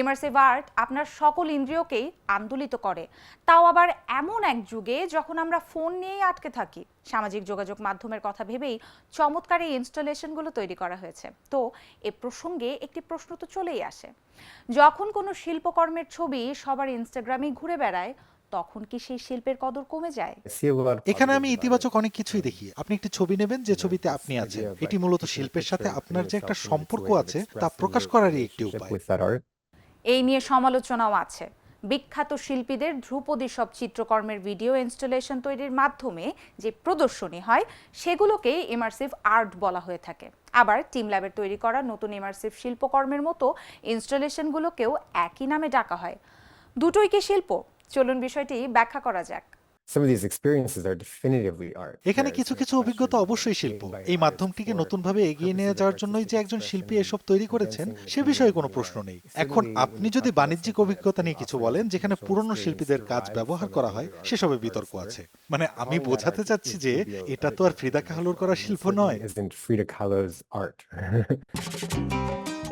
Immersive art আপনার সকল ইন্দ্রিয়কেই আন্দোলিত করে, তাও আবার এমন এক যুগে যখন আমরা ফোন নিয়েই আটকে থাকি। সামাজিক যোগাযোগ মাধ্যমের কথা ভেবেই চমৎকার এই ইনস্টলেশনগুলো তৈরি করা হয়েছে। তো এ প্রসঙ্গে একটি প্রশ্ন তো চলেই আসে, যখন কোনো শিল্পকর্মের ছবি সবার ইনস্টাগ্রামে ঘুরে বেড়ায়, তখন কি সেই শিল্পের কদর কমে যায়? এখানে আমি ইতিবাচক অনেক কিছুই দেখি। আপনি একটি ছবি নেবেন যে ছবিতে আপনি আছেন, এটি মূলত শিল্পের সাথে আপনার যে একটা সম্পর্ক আছে তা প্রকাশ করারই একটি উপায়। এই নিয়ে সমালোচনাও আছে। বিখ্যাত শিল্পীদের ধ্রুপদী সব চিত্রকর্মের ভিডিও ইনস্টলেশন তৈরির মাধ্যমে যে প্রদর্শনী হয়, সেগুলোকে ইমার্সিভ আর্ট বলা হয়ে থাকে। আবার টিম ল্যাবের তৈরি করা নতুন ইমার্সিভ শিল্পকর্মের মতো ইনস্টলেশনগুলোকেও একই নামে ডাকা হয়। দুটোই কি শিল্প? চলুন বিষয়টি ব্যাখ্যা করা যাক। এখানে কিছু কিছু অভিজ্ঞতা অবশ্যই শিল্প। এই মাধ্যমটিকে নতুনভাবে এগিয়ে নিয়ে যাওয়ার জন্যই যে একজন শিল্পী এসব তৈরি করেছেন সে বিষয়ে কোনো প্রশ্ন নেই। এখন আপনি যদি বাণিজ্যিক অভিজ্ঞতা নিয়ে কিছু বলেন যেখানে পুরনো শিল্পীদের কাজ ব্যবহার করা হয়, সেসবে বিতর্ক আছে। মানে আমি বোঝাতে চাচ্ছি যে এটা তো আর ফ্রিদা কাহলোর করা শিল্প নয়।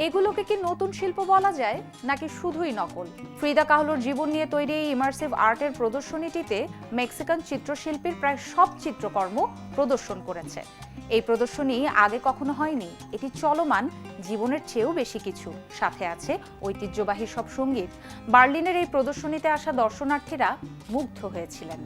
এগুলোকে কি নতুন শিল্প বলা যায়, নাকি শুধুই নকল? ফ্রিদা কাহলোর জীবন নিয়ে তৈরি এই ইমার্সিভ আর্টের প্রদর্শনীটিতে মেক্সিকান চিত্রশিল্পীর প্রায় সব চিত্রকর্ম প্রদর্শন করেছে। এই প্রদর্শনী আগে কখনো হয়নি। এটি চলমান জীবনের চেয়েও বেশি কিছু, সাথে আছে ঐতিহ্যবাহী সব সঙ্গীত। বার্লিনের এই প্রদর্শনীতে আসা দর্শনার্থীরা মুগ্ধ হয়েছিলেন।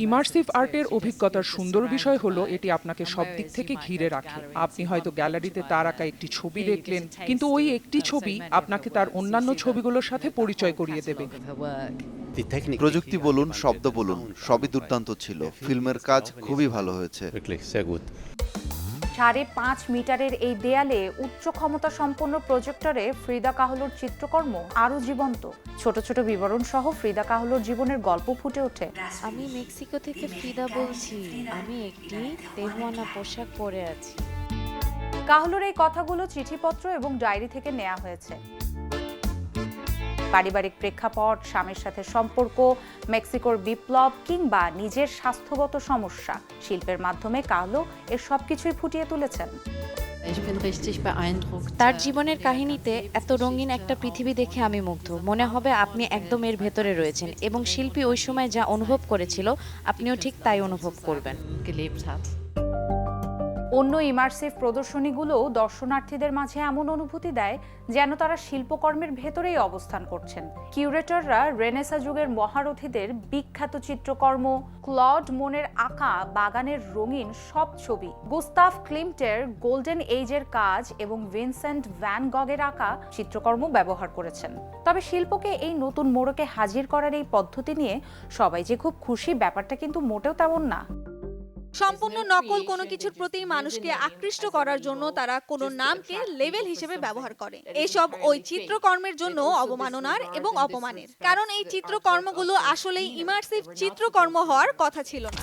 ইমার্সিভ আর্টের অভিজ্ঞতার সুন্দর বিষয় হলো এটি আপনাকে সব দিক থেকে ঘিরে রাখে। আপনি হয়তো গ্যালারিতে তার আঁকা একটি ছবি দেখলেন, কিন্তু ওই একটি ছবি আপনাকে তার অন্যান্য ছবিগুলোর সাথে পরিচয় করিয়ে দেবে। প্রযুক্তি বলুন, শব্দ বলুন, সবই দুর্দান্ত ছিল। ফিল্মের কাজ খুবই ভালো হয়েছে। 5.5 মিটারের এই দেয়ালে উচ্চ ক্ষমতা সম্পন্ন প্রজেক্টরে ফ্রিদা কাহলোর চিত্রকর্ম আরো জীবন্ত। ছোট ছোট বিবরণ সহ ফ্রিদা কাহলোর জীবনের গল্প ফুটে ওঠে। আমি মেক্সিকো থেকে ফ্রিদা বলছি। আমি একটি তেহুয়ানা পোশাক পরে আছি। কাহলোর এই কথাগুলো চিঠিপত্র এবং ডায়েরি থেকে নেওয়া হয়েছে। পারিবারিক প্রেক্ষাপট, স্বামীর সাথে সম্পর্ক, মেক্সিকোর বিপ্লব কিংবা নিজের স্বাস্থ্যগত সমস্যা, শিল্পের মাধ্যমে কাহলো এর সবকিছুই ফুটিয়ে তুলেছেন। তার জীবনের কাহিনীতে এত রঙিন একটা পৃথিবী দেখে আমি মুগ্ধ। মনে হবে আপনি একদম এর ভেতরে রয়েছেন, এবং শিল্পী ওই সময় যা অনুভব করেছিল আপনিও ঠিক তাই অনুভব করবেন। অন্য ইমার্সিভ প্রদর্শনীগুলো দর্শনার্থীদের মাঝে এমন অনুভূতি দেয় যেন তারা শিল্পকর্মের ভেতরেই অবস্থান করছেন। কিউরেটররা রেনেসা যুগের মহারথীদের বিখ্যাত চিত্রকর্ম, ক্লড মোনের আঁকা বাগানের রঙিন সব ছবি, গুস্তাভ ক্লিমটের গোল্ডেন এজের কাজ এবং ভিনসেন্ট ভ্যান গগের আঁকা চিত্রকর্ম ব্যবহার করেছেন। তবে শিল্পকে এই নতুন মোড়কে হাজির করার এই পদ্ধতি নিয়ে সবাই যে খুব খুশি, ব্যাপারটা কিন্তু মোটেও তেমন না। সম্পূর্ণ নকল কোনো কিছুর প্রতি মানুষকে আকৃষ্ট করার জন্য তারা কোনো নামকে লেভেল হিসেবে ব্যবহার করে। এসব ওই চিত্রকর্মের জন্য অবমাননার এবং অপমানের, কারণ এই চিত্রকর্মগুলো আসলেই ইমার্সিভ চিত্রকর্ম হওয়ার কথা ছিল না।